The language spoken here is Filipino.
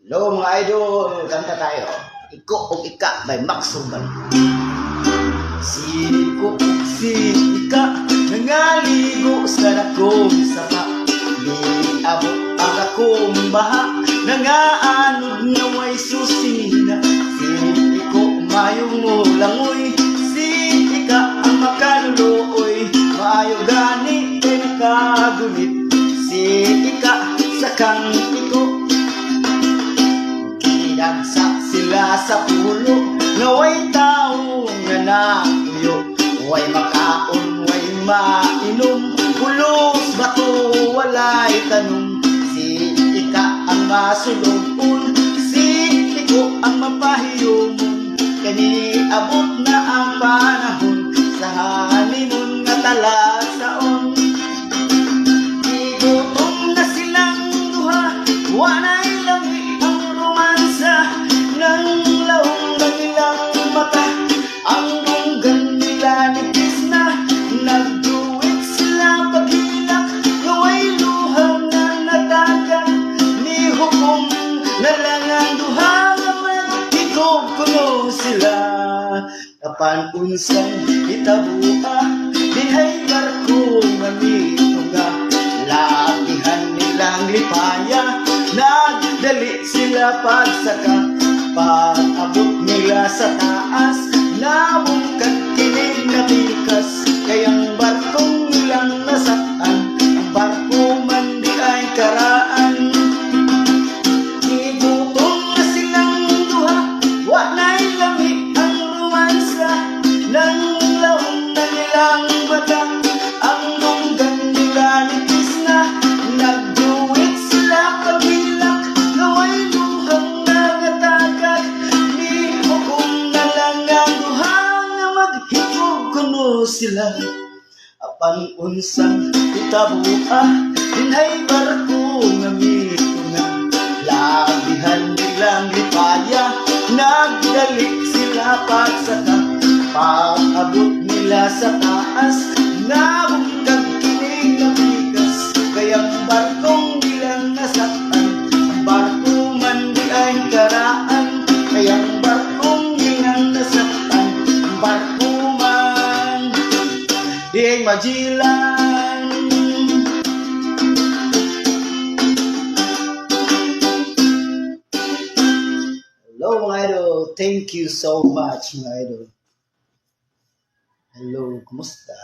Hello mga idol, kanta tayo. Iko o Ika by Max Urban. Si Iko o si Ika nangaligo sa dakong sapa. Niabot ang akong baha, nangaanod na way susina. Si Iko mayong langoy, si Ika ang makaluloy. Maayo gani kay nakagunit, si Ika sa kang Iko. Nagsa sila sa pulo, naway tao nga nakuyo. Way makaon, way mainom, pulos bato, walay tanong. Si Ika ang masulong, si Iko ang mapahiyomon. Kani abot na ang panahon, sa honeymoon nga talasaon. Igutom na silang duha, wanay langi ang romansa ng laong kanilang mata. Ang lunggan nila nipis na, nagduwit sila paghilak, naway luhang na natagak. Ni hukom na lang ang duha, magtigog kuno sila. Kapan unsang itabuha, dihay barko mamito nga. Lakihan nilang lipaya, nagdali sila pagsaka. Pag-abot nila sa taas, nabungkat kinig na bikas. Kayang barkong nilang nasaktan, ang barko man di ay karaan. Igutom na silang duha, wanay lami ang romansa ng laon na nilang mata. Ang lunggan nila nipis na, nagduwit sila paghilak, naway luhang nangatagak. Ni hukom na lang ang duha, nga maghigog kuno sila. Apan unsang itabuha, dinhay barko nga mito nga. Labihan nilang lipaya, nagdali sila pagsaka. Pag-abot nila sa taas, nabungkag kinig na bigas. Kayang barkong nilang nasaktan, ang barko man di ay karaan. Kayang barkong nilang nasaktan, ang barko man di ay majilan. Hello mga idol, thank you so much mga idol. Hello, kumusta?